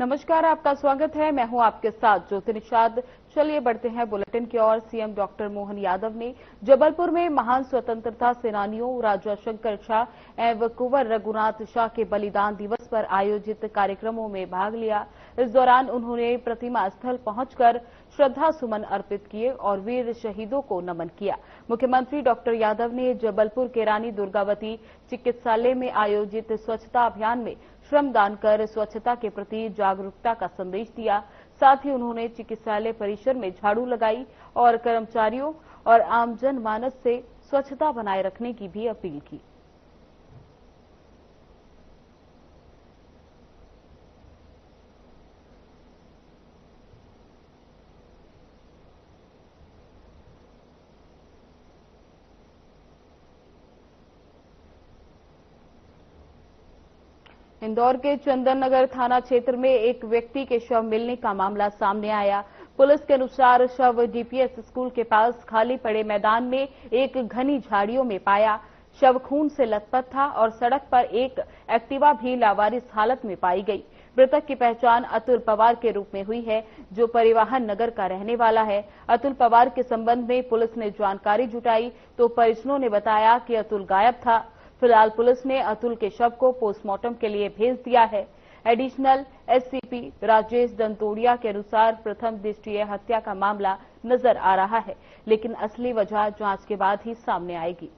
नमस्कार, आपका स्वागत है। मैं हूं आपके साथ ज्योति निषाद। चलिए बढ़ते हैं बुलेटिन की ओर। सीएम डॉक्टर मोहन यादव ने जबलपुर में महान स्वतंत्रता सेनानियों राजा शंकर शाह एवं कुंवर रघुनाथ शाह के बलिदान दिवस पर आयोजित कार्यक्रमों में भाग लिया। इस दौरान उन्होंने प्रतिमा स्थल पहुंचकर श्रद्धा सुमन अर्पित किए और वीर शहीदों को नमन किया। मुख्यमंत्री डॉक्टर यादव ने जबलपुर के रानी दुर्गावती चिकित्सालय में आयोजित स्वच्छता अभियान में श्रमदान कर स्वच्छता के प्रति जागरूकता का संदेश दिया। साथ ही उन्होंने चिकित्सालय परिसर में झाड़ू लगाई और कर्मचारियों और आम जनमानस से स्वच्छता बनाए रखने की भी अपील की। इंदौर के चंदन नगर थाना क्षेत्र में एक व्यक्ति के शव मिलने का मामला सामने आया। पुलिस के अनुसार शव डीपीएस स्कूल के पास खाली पड़े मैदान में एक घनी झाड़ियों में पाया। शव खून से लथपथ था और सड़क पर एक एक्टिवा भी लावारिस हालत में पाई गई। मृतक की पहचान अतुल पवार के रूप में हुई है, जो परिवहन नगर का रहने वाला है। अतुल पवार के संबंध में पुलिस ने जानकारी जुटाई तो परिजनों ने बताया कि अतुल गायब था। फिलहाल पुलिस ने अतुल के शव को पोस्टमार्टम के लिए भेज दिया है। एडिशनल एससीपी राजेश दंतोड़िया के अनुसार प्रथम दृष्टया हत्या का मामला नजर आ रहा है, लेकिन असली वजह जांच के बाद ही सामने आएगी।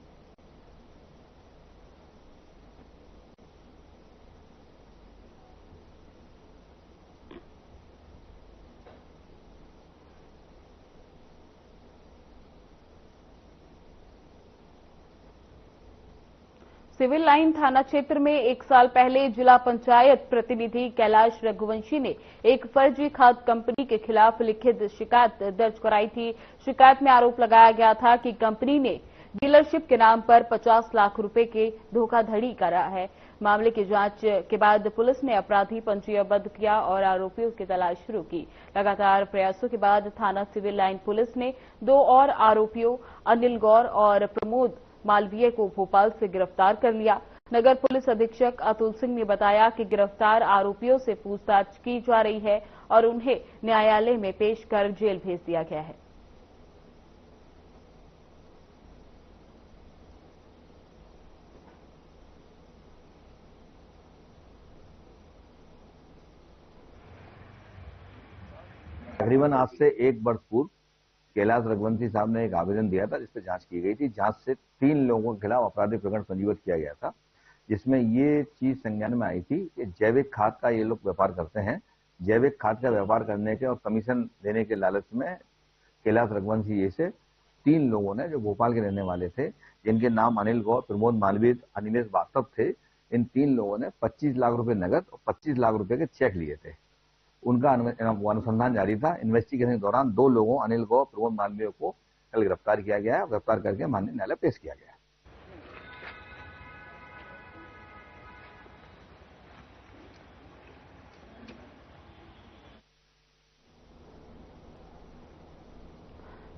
सिविल लाइन थाना क्षेत्र में 1 साल पहले जिला पंचायत प्रतिनिधि कैलाश रघुवंशी ने एक फर्जी खाद कंपनी के खिलाफ लिखित शिकायत दर्ज कराई थी। शिकायत में आरोप लगाया गया था कि कंपनी ने डीलरशिप के नाम पर 50 लाख रुपए के धोखाधड़ी करा है। मामले की जांच के बाद पुलिस ने अपराधी पंजीबद्ध किया और आरोपियों की तलाश शुरू की। लगातार प्रयासों के बाद थाना सिविल लाइन पुलिस ने 2 और आरोपियों अनिल गौर और प्रमोद मालवीय को भोपाल से गिरफ्तार कर लिया। नगर पुलिस अधीक्षक अतुल सिंह ने बताया कि गिरफ्तार आरोपियों से पूछताछ की जा रही है और उन्हें न्यायालय में पेश कर जेल भेज दिया गया है। तकरीबन आज से 1 वर्ष पूर्व कैलाश रघुवंशी साहब ने एक आवेदन दिया था, जिस पर जांच की गई थी। जांच से 3 लोगों के खिलाफ आपराधिक प्रकरण पंजीबद्ध किया गया था, जिसमें ये चीज संज्ञान में आई थी कि जैविक खाद का ये लोग व्यापार करते हैं। जैविक खाद का व्यापार करने के और कमीशन देने के लालच में कैलाश रघुवंशी ये से 3 लोगों ने, जो भोपाल के रहने वाले थे, जिनके नाम अनिल गौर, प्रमोद मालवीय, अनिलेश वास्तव थे, इन 3 लोगों ने 25 लाख रुपए नगद और 25 लाख रुपए के चेक लिए थे। उनका अनुसंधान जारी था। इन्वेस्टिगेशन के दौरान 2 लोगों अनिल गौर, प्रमोद मालवीय को कल गिरफ्तार किया गया है। गिरफ्तार करके माननीय न्यायालय पेश किया गया है।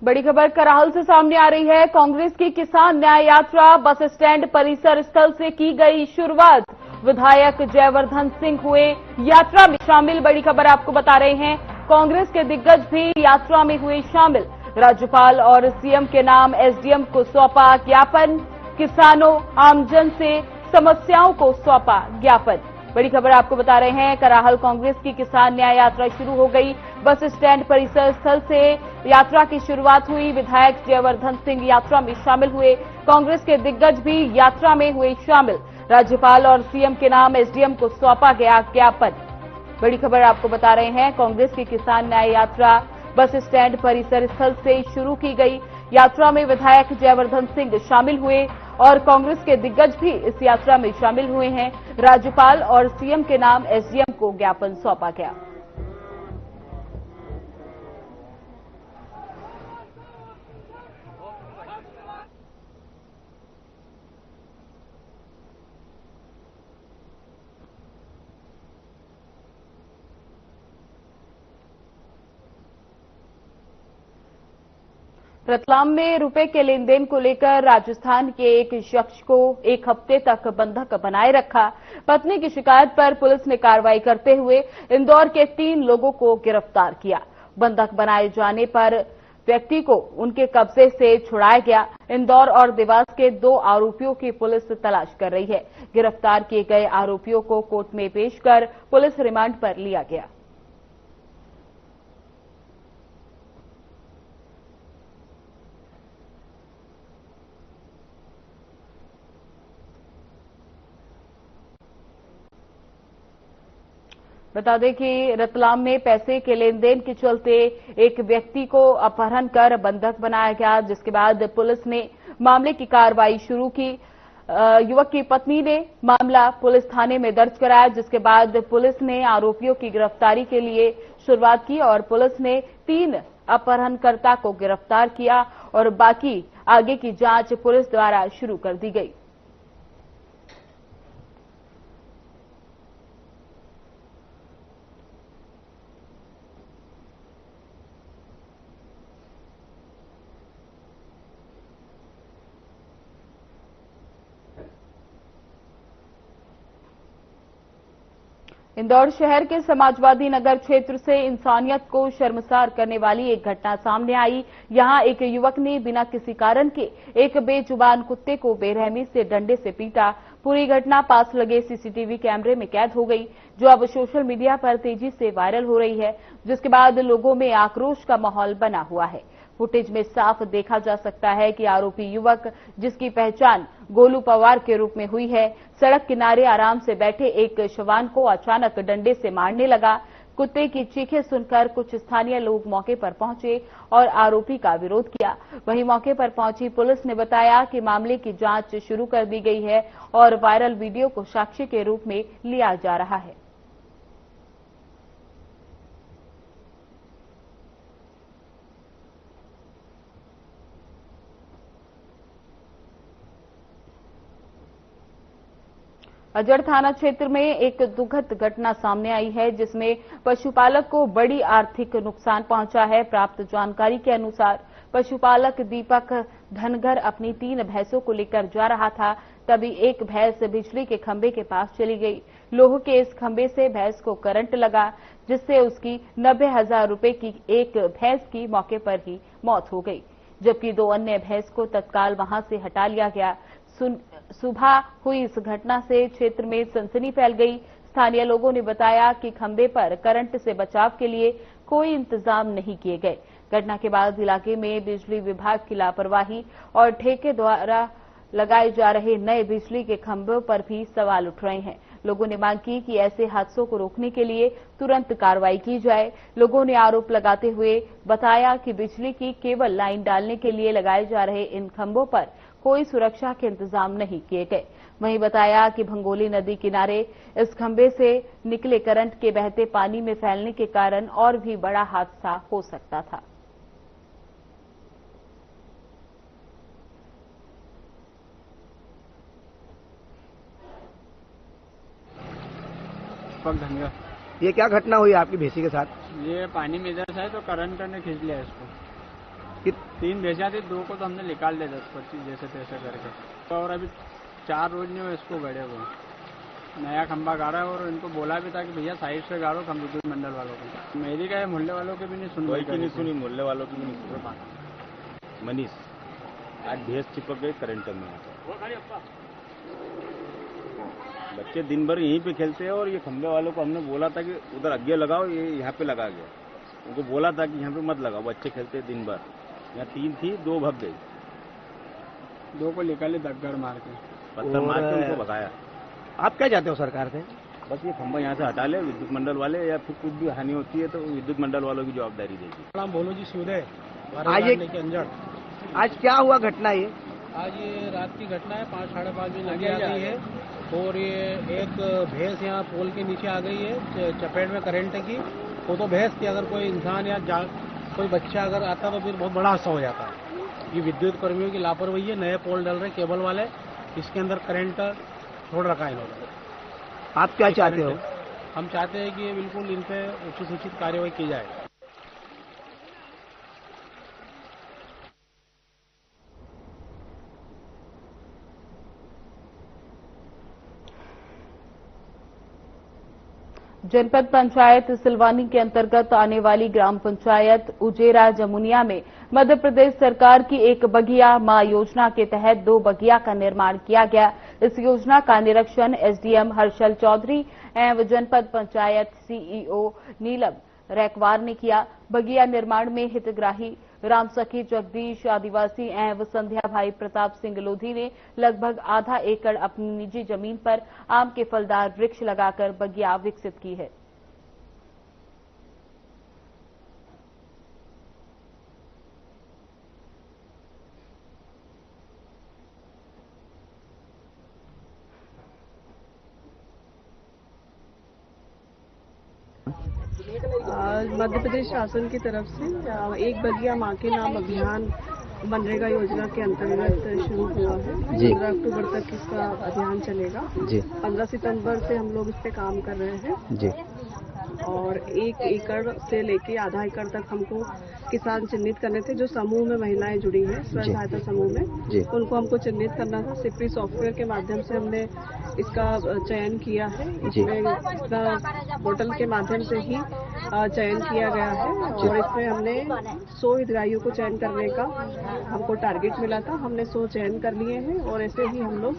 बड़ी खबर कराहल से सामने आ रही है। कांग्रेस की किसान न्याय यात्रा बस स्टैंड परिसर स्थल से की गई शुरुआत। विधायक जयवर्धन सिंह हुए यात्रा में शामिल। बड़ी खबर आपको बता रहे हैं, कांग्रेस के दिग्गज भी यात्रा में हुए शामिल। राज्यपाल और सीएम के नाम एसडीएम को सौंपा ज्ञापन। किसानों आमजन से समस्याओं को सौंपा ज्ञापन। बड़ी खबर आपको बता रहे हैं, कराहल कांग्रेस की किसान न्याय यात्रा शुरू हो गई। बस स्टैंड परिसर स्थल से यात्रा की शुरुआत हुई। विधायक जयवर्धन सिंह यात्रा में शामिल हुए। कांग्रेस के दिग्गज भी यात्रा में हुए शामिल। राज्यपाल और सीएम के नाम एसडीएम को सौंपा गया ज्ञापन। बड़ी खबर आपको बता रहे हैं, कांग्रेस की किसान न्याय यात्रा बस स्टैंड परिसर स्थल से शुरू की गई। यात्रा में विधायक जयवर्धन सिंह शामिल हुए और कांग्रेस के दिग्गज भी इस यात्रा में शामिल हुए हैं। राज्यपाल और सीएम के नाम एसडीएम को ज्ञापन सौंपा गया। रतलाम में रुपए के लेन देन को लेकर राजस्थान के एक शख्स को 1 हफ्ते तक बंधक बनाए रखा। पत्नी की शिकायत पर पुलिस ने कार्रवाई करते हुए इंदौर के 3 लोगों को गिरफ्तार किया। बंधक बनाए जाने पर व्यक्ति को उनके कब्जे से छुड़ाया गया। इंदौर और देवास के 2 आरोपियों की पुलिस तलाश कर रही है। गिरफ्तार किए गए आरोपियों को कोर्ट में पेश कर पुलिस रिमांड पर लिया गया। बता दें कि रतलाम में पैसे के लेन देन के चलते एक व्यक्ति को अपहरण कर बंधक बनाया गया, जिसके बाद पुलिस ने मामले की कार्रवाई शुरू की। युवक की पत्नी ने मामला पुलिस थाने में दर्ज कराया, जिसके बाद पुलिस ने आरोपियों की गिरफ्तारी के लिए शुरुआत की और पुलिस ने 3 अपहरणकर्ता को गिरफ्तार किया और बाकी आगे की जांच पुलिस द्वारा शुरू कर दी गई। इंदौर शहर के समाजवादी नगर क्षेत्र से इंसानियत को शर्मसार करने वाली एक घटना सामने आई। यहां एक युवक ने बिना किसी कारण के एक बेजुबान कुत्ते को बेरहमी से डंडे से पीटा। पूरी घटना पास लगे सीसीटीवी कैमरे में कैद हो गई, जो अब सोशल मीडिया पर तेजी से वायरल हो रही है, जिसके बाद लोगों में आक्रोश का माहौल बना हुआ है। फुटेज में साफ देखा जा सकता है कि आरोपी युवक, जिसकी पहचान गोलू पवार के रूप में हुई है, सड़क किनारे आराम से बैठे एक जवान को अचानक डंडे से मारने लगा। कुत्ते की चीखें सुनकर कुछ स्थानीय लोग मौके पर पहुंचे और आरोपी का विरोध किया। वहीं मौके पर पहुंची पुलिस ने बताया कि मामले की जांच शुरू कर दी गई है और वायरल वीडियो को साक्ष्य के रूप में लिया जा रहा है। अजड़ थाना क्षेत्र में एक दुखद घटना सामने आई है, जिसमें पशुपालक को बड़ी आर्थिक नुकसान पहुंचा है। प्राप्त जानकारी के अनुसार पशुपालक दीपक धनगर अपनी 3 भैंसों को लेकर जा रहा था, तभी एक भैंस बिजली के खंभे के पास चली गई। लोहे के इस खंभे से भैंस को करंट लगा, जिससे उसकी 90,000 रुपए की एक भैंस की मौके पर ही मौत हो गई, जबकि 2 अन्य भैंस को तत्काल वहां से हटा लिया गया। सुबह हुई इस घटना से क्षेत्र में सनसनी फैल गई। स्थानीय लोगों ने बताया कि खंभे पर करंट से बचाव के लिए कोई इंतजाम नहीं किए गए। घटना के बाद इलाके में बिजली विभाग की लापरवाही और ठेके द्वारा लगाए जा रहे नए बिजली के खंभों पर भी सवाल उठ रहे हैं। लोगों ने मांग की कि ऐसे हादसों को रोकने के लिए तुरंत कार्रवाई की जाए। लोगों ने आरोप लगाते हुए बताया कि बिजली की केवल लाइन डालने के लिए लगाए जा रहे इन खंभों पर कोई सुरक्षा के इंतजाम नहीं किए गए। वहीं बताया कि भंगोली नदी किनारे इस खंभे से निकले करंट के बहते पानी में फैलने के कारण और भी बड़ा हादसा हो सकता था। ये क्या घटना हुई आपकी भैंसी के साथ? ये पानी में इधर से है तो करंट ने खींच लिया इसको। 3 भैंसियां थी, 2 को तो हमने निकाल दिया 10-25 जैसे तैसे करके। और अभी 4 रोज नहीं हुए इसको गड़े हुए। नया खंभा गाड़ा है और इनको बोला भी था कि भैया साइड से गाड़ो विद्युत मंडल वालों को। मेरी क्या है, मोहल्ले वालों के भी नहीं सुन सुनी, मोहल्ले वालों की भी नहीं सुनी। मनीष आज भैंस चिपक गई करंट में। बच्चे दिन भर यहीं पे खेलते हैं और ये खंभे वालों को हमने बोला था कि उधर आगे लगाओ, ये यहाँ पे लगा गया। उनको बोला था कि यहाँ पे मत लगाओ, बच्चे खेलते दिन भर। यहाँ 3 थी, 2 भग गई। 2 को निकाले दग्गड़ मार के, पत्थर मार के उनको भगाया। आप क्या चाहते हो सरकार से? बस ये खंभा यहाँ से हटा ले विद्युत मंडल वाले, या फिर कुछ भी हानि होती है तो विद्युत मंडल वालों की जवाबदारी देगी। बोलो जी सूदे आज क्या हुआ घटना? ये आज ये रात की घटना है। 5-5:30 बजे लगी आ गई है और ये एक भैंस यहाँ पोल के नीचे आ गई है चपेट में करंट की। वो तो भैंस थी, अगर कोई इंसान या कोई बच्चा अगर आता तो फिर बहुत बड़ा हादसा हो जाता है। ये विद्युत कर्मियों की लापरवाही है। नए पोल डल रहे केबल वाले, इसके अंदर करंट छोड़ रखा है इन्होंने। आप क्या चाहते हो? हम चाहते हैं कि ये बिल्कुल इन पे उचित कार्रवाई की जाए। जनपद पंचायत सिलवानी के अंतर्गत आने वाली ग्राम पंचायत उजेरा जमुनिया में मध्य प्रदेश सरकार की एक बगिया मां योजना के तहत 2 बगिया का निर्माण किया गया। इस योजना का निरीक्षण एसडीएम हर्षल चौधरी एवं जनपद पंचायत सीईओ नीलम रैकवार ने किया। बगिया निर्माण में हितग्राही राम सखी जगदीश आदिवासी एवं संध्या भाई प्रताप सिंह लोधी ने लगभग आधा एकड़ अपनी निजी जमीन पर आम के फलदार वृक्ष लगाकर बगिया विकसित की है। मध्य प्रदेश शासन की तरफ से एक बगिया मां के नाम अभियान मनरेगा योजना के अंतर्गत शुरू हुआ है। 15 अक्टूबर तक इसका अभियान चलेगा। 15 सितंबर से हम लोग इस पे काम कर रहे हैं और 1 एकड़ से लेके आधा एकड़ तक हमको किसान चिन्हित करने थे। जो समूह में महिलाएं जुड़ी हैं स्व सहायता समूह में, उनको हमको चिन्हित करना था। सिप्री सॉफ्टवेयर के माध्यम से हमने इसका चयन किया है। इसमें इसका पोर्टल के माध्यम से ही चयन किया गया है और इसमें हमने 100 हितग्राहियों को चयन करने का हमको टारगेट मिला था। हमने 100 चयन कर लिए हैं और ऐसे ही हम लोग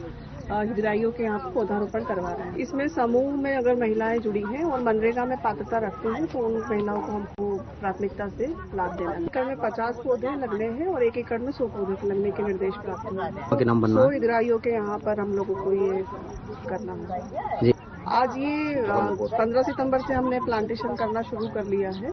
हितग्राहियों के यहाँ पर पौधारोपण करवा रहे हैं। इसमें समूह में अगर महिलाएं जुड़ी हैं और मनरेगा में पात्रता रखते हैं तो उन महिलाओं को हमको प्राथमिकता से लाभ देना है। एकड़ में 50 पौधे लगने हैं और 1 एकड़ में 100 पौधे लगने के निर्देश प्राप्त हुए हैं। 100 हितग्राहियों के यहाँ पर हम लोगों को ये करना है। आज ये 15 सितंबर से हमने प्लांटेशन करना शुरू कर लिया है।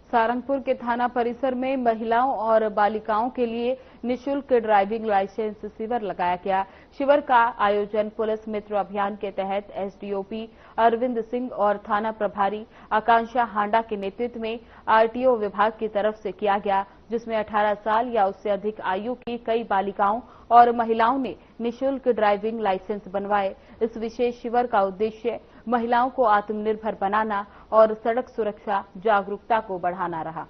सारंगपुर के थाना परिसर में महिलाओं और बालिकाओं के लिए निःशुल्क ड्राइविंग लाइसेंस शिविर लगाया गया। शिविर का आयोजन पुलिस मित्र अभियान के तहत एसडीओपी अरविंद सिंह और थाना प्रभारी आकांक्षा हांडा के नेतृत्व में आरटीओ विभाग की तरफ से किया गया, जिसमें 18 साल या उससे अधिक आयु की कई बालिकाओं और महिलाओं ने निःशुल्क ड्राइविंग लाइसेंस बनवाए। इस विशेष शिविर का उद्देश्य महिलाओं को आत्मनिर्भर बनाना और सड़क सुरक्षा जागरूकता को बढ़ाना रहा।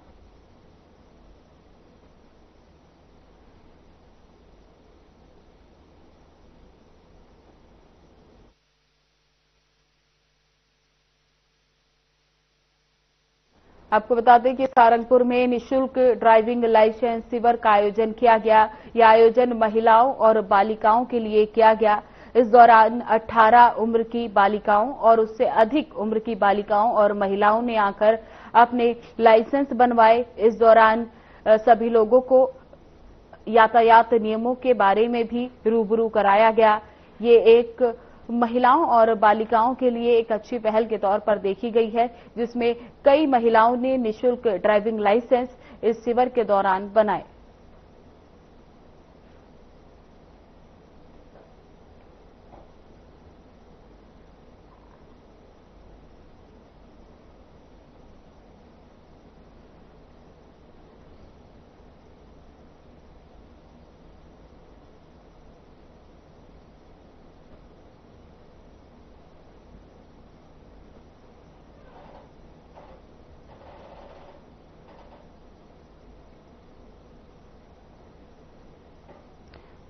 आपको बता दें कि सारंगपुर में निःशुल्क ड्राइविंग लाइसेंस शिविर का आयोजन किया गया। यह आयोजन महिलाओं और बालिकाओं के लिए किया गया। इस दौरान 18 उम्र की बालिकाओं और उससे अधिक उम्र की बालिकाओं और महिलाओं ने आकर अपने लाइसेंस बनवाए। इस दौरान सभी लोगों को यातायात नियमों के बारे में भी रूबरू कराया गया। ये एक महिलाओं और बालिकाओं के लिए एक अच्छी पहल के तौर पर देखी गई है, जिसमें कई महिलाओं ने निःशुल्क ड्राइविंग लाइसेंस इस शिविर के दौरान बनाए।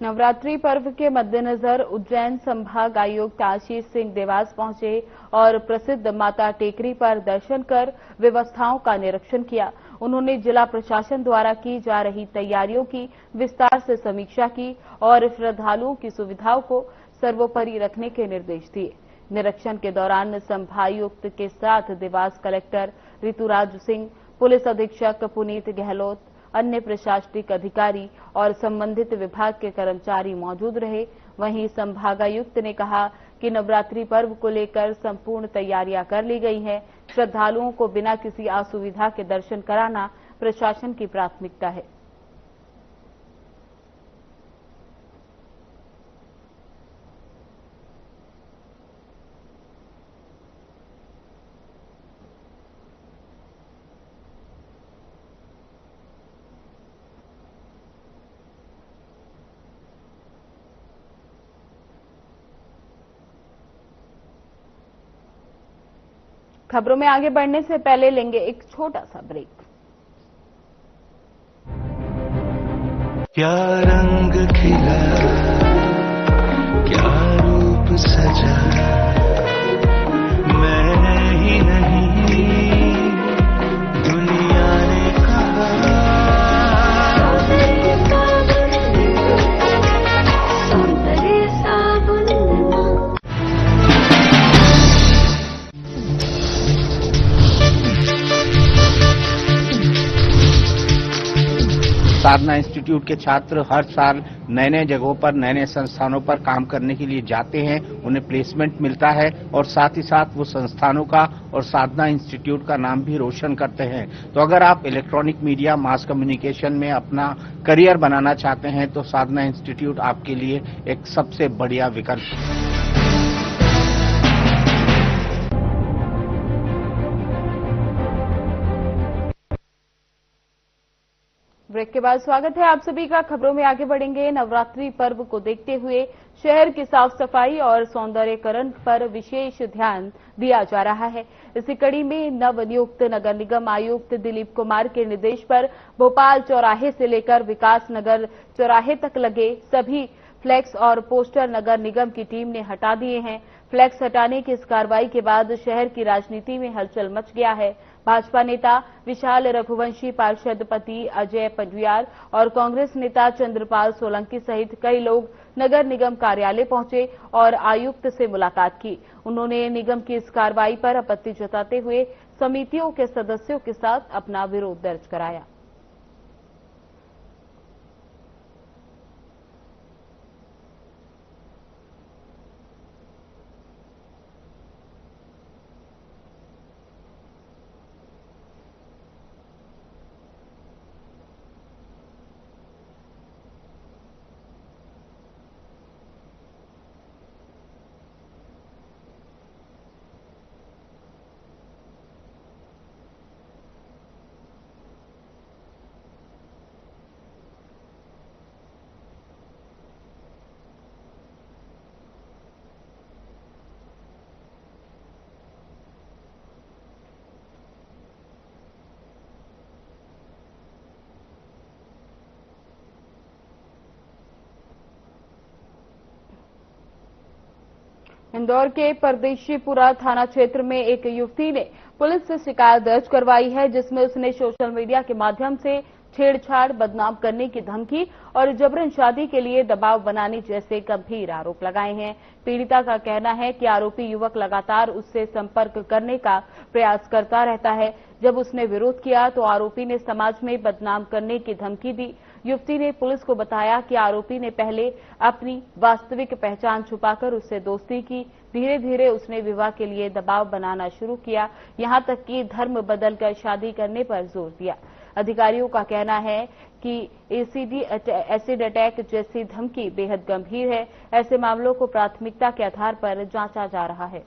नवरात्रि पर्व के मद्देनजर उज्जैन संभाग आयुक्त आशीष सिंह देवास पहुंचे और प्रसिद्ध माता टेकरी पर दर्शन कर व्यवस्थाओं का निरीक्षण किया। उन्होंने जिला प्रशासन द्वारा की जा रही तैयारियों की विस्तार से समीक्षा की और श्रद्धालुओं की सुविधाओं को सर्वोपरि रखने के निर्देश दिए। निरीक्षण के दौरान संभागायुक्त के साथ देवास कलेक्टर ऋतुराज सिंह, पुलिस अधीक्षक पुनीत गहलोत, अन्य प्रशासनिक अधिकारी और संबंधित विभाग के कर्मचारी मौजूद रहे। वहीं संभागायुक्त ने कहा कि नवरात्रि पर्व को लेकर संपूर्ण तैयारियां कर ली गई हैं। श्रद्धालुओं को बिना किसी असुविधा के दर्शन कराना प्रशासन की प्राथमिकता है। खबरों में आगे बढ़ने से पहले लेंगे एक छोटा सा ब्रेक। क्या रंग खिला, क्या रूप सजा, मैं ही नहीं दुनिया ने कहा। साधना इंस्टीट्यूट के छात्र हर साल नए नए जगहों पर नए नए संस्थानों पर काम करने के लिए जाते हैं, उन्हें प्लेसमेंट मिलता है और साथ ही साथ वो संस्थानों का और साधना इंस्टीट्यूट का नाम भी रोशन करते हैं। तो अगर आप इलेक्ट्रॉनिक मीडिया मास कम्युनिकेशन में अपना करियर बनाना चाहते हैं तो साधना इंस्टीट्यूट आपके लिए एक सबसे बढ़िया विकल्प है। ब्रेक के बाद स्वागत है आप सभी का। खबरों में आगे बढ़ेंगे। नवरात्रि पर्व को देखते हुए शहर की साफ सफाई और सौंदर्यीकरण पर विशेष ध्यान दिया जा रहा है। इसी कड़ी में नवनियुक्त नगर निगम आयुक्त दिलीप कुमार के निर्देश पर भोपाल चौराहे से लेकर विकास नगर चौराहे तक लगे सभी फ्लैक्स और पोस्टर नगर निगम की टीम ने हटा दिए हैं। फ्लैक्स हटाने की इस कार्रवाई के बाद शहर की राजनीति में हलचल मच गया है। भाजपा नेता विशाल रघुवंशी, पार्षद पति अजय पंजवियार और कांग्रेस नेता चंद्रपाल सोलंकी सहित कई लोग नगर निगम कार्यालय पहुंचे और आयुक्त से मुलाकात की। उन्होंने निगम की इस कार्रवाई पर आपत्ति जताते हुए समितियों के सदस्यों के साथ अपना विरोध दर्ज कराया। इंदौर के परदेशीपुरा थाना क्षेत्र में एक युवती ने पुलिस से शिकायत दर्ज करवाई है, जिसमें उसने सोशल मीडिया के माध्यम से छेड़छाड़, बदनाम करने की धमकी और जबरन शादी के लिए दबाव बनाने जैसे गंभीर आरोप लगाए हैं। पीड़िता का कहना है कि आरोपी युवक लगातार उससे संपर्क करने का प्रयास करता रहता है। जब उसने विरोध किया तो आरोपी ने समाज में बदनाम करने की धमकी दी। युवती ने पुलिस को बताया कि आरोपी ने पहले अपनी वास्तविक पहचान छुपाकर उससे दोस्ती की। धीरे धीरे उसने विवाह के लिए दबाव बनाना शुरू किया, यहां तक कि धर्म बदलकर शादी करने पर जोर दिया। अधिकारियों का कहना है कि एसिड अटैक जैसी धमकी बेहद गंभीर है। ऐसे मामलों को प्राथमिकता के आधार पर जांचा जा रहा है।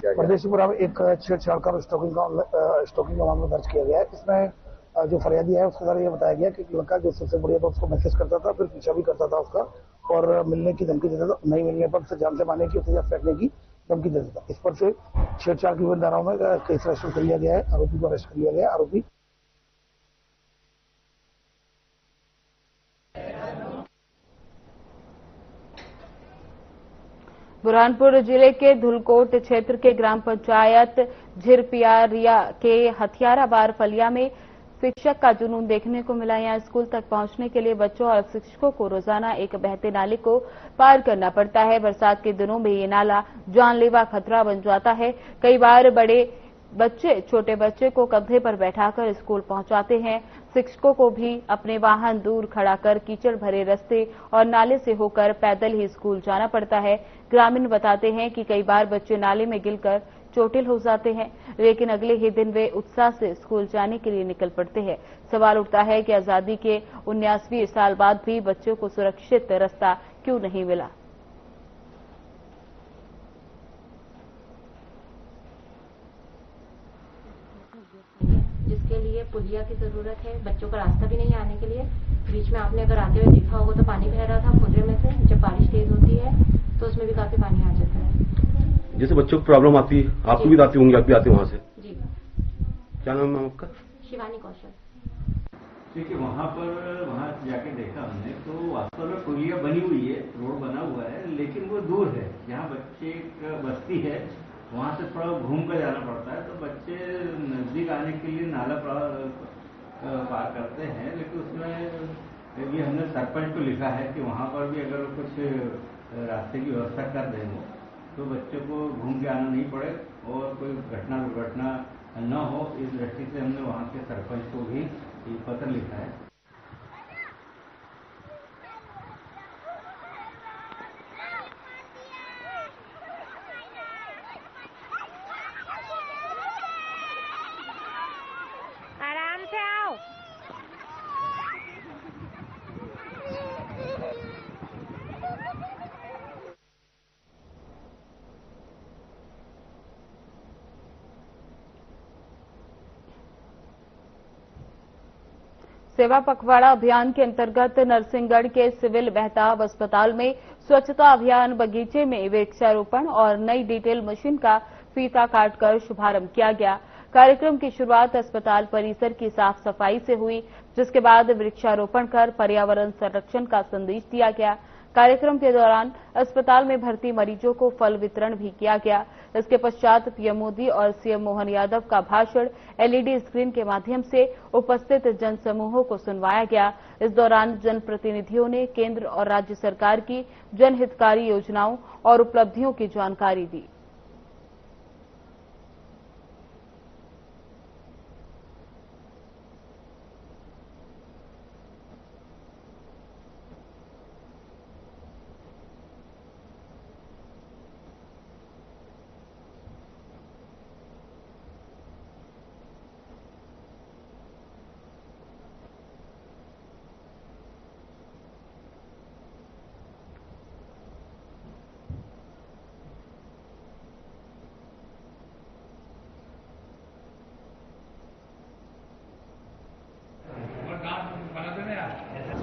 परदेशीपुरा में एक छेड़छाड़ का स्टॉकिंग का मामला दर्ज किया गया है। इसमें जो फरियादी है उसके द्वारा ये बताया गया कि लड़का जो सबसे बढ़िया था उसको मैसेज करता था, फिर पीछा भी करता था उसका और मिलने की धमकी देता था। नहीं मिलने पर उसे जान से मारने की, उसे फेंकने की धमकी देता था। इस पर से छेड़छाड़ की विभिन्न धाराओं में केस रजिस्टर कर लिया गया है। आरोपी को अरेस्ट कर लिया गया है। आरोपी बुरहानपुर जिले के धुलकोट क्षेत्र के ग्राम पंचायत झिरपियारिया के हथियाराबार फलिया में शिक्षक का जुनून देखने को मिला। यहां स्कूल तक पहुंचने के लिए बच्चों और शिक्षकों को रोजाना एक बहते नाले को पार करना पड़ता है। बरसात के दिनों में ये नाला जानलेवा खतरा बन जाता है। कई बार बड़े बच्चे छोटे बच्चे को कंधे पर बैठाकर स्कूल पहुंचाते हैं। शिक्षकों को भी अपने वाहन दूर खड़ा कर कीचड़ भरे रास्ते और नाले से होकर पैदल ही स्कूल जाना पड़ता है। ग्रामीण बताते हैं कि कई बार बच्चे नाले में गिरकर चोटिल हो जाते हैं, लेकिन अगले ही दिन वे उत्साह से स्कूल जाने के लिए निकल पड़ते हैं। सवाल उठता है कि आजादी के 79वें साल बाद भी बच्चों को सुरक्षित रास्ता क्यों नहीं मिला। उसके लिए पुलिया की जरूरत है। बच्चों का रास्ता भी नहीं है आने के लिए। बीच में आपने अगर आते हुए देखा होगा तो पानी बह रहा था पुलिया में से। जब बारिश तेज होती है तो उसमें भी काफी पानी आ जाता है। जैसे बच्चों को प्रॉब्लम आती है, आपको भी आती होंगी, आप भी आते वहाँ से? जी। क्या नाम है आपका? शिवानी कौशल। क्योंकि वहाँ जाके देखा हमने तो वास्तव में पुलिया बनी हुई है, रोड बना हुआ है, लेकिन वो दूर है। जहाँ बच्चे बस्ती है वहाँ से थोड़ा घूम कर जाना पड़ता है, तो बच्चे नजदीक आने के लिए नाला पार करते हैं। लेकिन उसमें ये हमने सरपंच को लिखा है कि वहाँ पर भी अगर कुछ रास्ते की व्यवस्था कर दें वो, तो बच्चों को घूम के आना नहीं पड़े और कोई घटना दुर्घटना न हो, इस दृष्टि से हमने वहाँ के सरपंच को भी ये पत्र लिखा है। आराम से आओ। सेवा पखवाड़ा अभियान के अंतर्गत नरसिंहगढ़ के सिविल मेहताब अस्पताल में स्वच्छता अभियान बगीचे में वृक्षारोपण और नई डिटेल मशीन का फीता काटकर शुभारंभ किया गया। कार्यक्रम की शुरुआत अस्पताल परिसर की साफ सफाई से हुई, जिसके बाद वृक्षारोपण कर पर्यावरण संरक्षण का संदेश दिया गया। कार्यक्रम के दौरान अस्पताल में भर्ती मरीजों को फल वितरण भी किया गया। इसके पश्चात पीएम मोदी और सीएम मोहन यादव का भाषण एलईडी स्क्रीन के माध्यम से उपस्थित जनसमूहों को सुनवाया गया। इस दौरान जनप्रतिनिधियों ने केंद्र और राज्य सरकार की जनहितकारी योजनाओं और उपलब्धियों की जानकारी दी।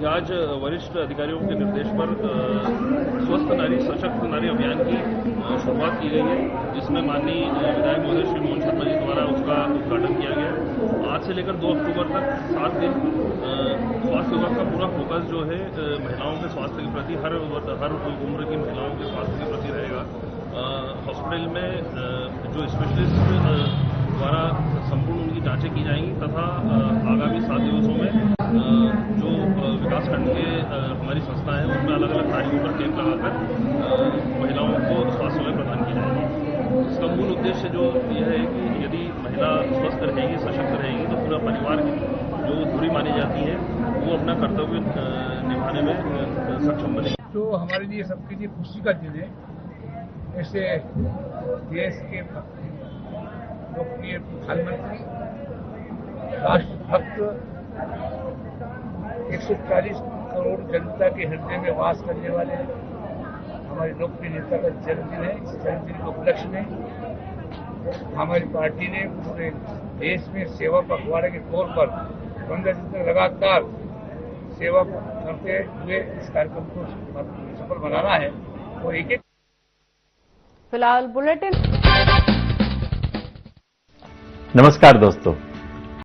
आज वरिष्ठ अधिकारियों के निर्देश पर स्वस्थ नारी सशक्त नारी अभियान की शुरुआत की गई है, जिसमें माननीय विधायक महोदय श्री मोहन शर्मा जी द्वारा उसका उद्घाटन किया गया। आज से लेकर 2 अक्टूबर तक 7 दिन स्वास्थ्य विभाग का पूरा फोकस जो है महिलाओं के स्वास्थ्य के प्रति, हर उम्र की महिलाओं के स्वास्थ्य के प्रति रहेगा। हॉस्पिटल में जो स्पेशलिस्ट द्वारा संपूर्ण उनकी जांचें की जाएंगी तथा आगामी 7 दिवसों में जो विकासखंड के हमारी संस्थाएं हैं उनमें अलग अलग तारीखों पर कैंप लगाकर महिलाओं को स्वास्थ्य सेवाएं प्रदान की जाएंगी। इसका मूल उद्देश्य जो यह है कि यदि महिला स्वस्थ रहेगी, सशक्त रहेगी, तो पूरा परिवार की जो दूरी मानी जाती है वो अपना कर्तव्य निभाने में सक्षम बनेगी। तो हमारे लिए सबके लिए खुशी का दिन है। ऐसे देश के लोकप्रिय प्रधानमंत्री, राष्ट्रभक्त, 140 करोड़ जनता के हृदय में वास करने वाले हमारे लोकप्रिय नेता का जन्मदिन है। इस जन्मदिन के उपलक्ष्य में हमारी पार्टी ने पूरे देश में सेवा पखवाड़े के तौर पर 15 दिन तक लगातार सेवा करते हुए इस कार्यक्रम को सफल बनाना है। वो एक फिलहाल बुलेटिन। नमस्कार दोस्तों,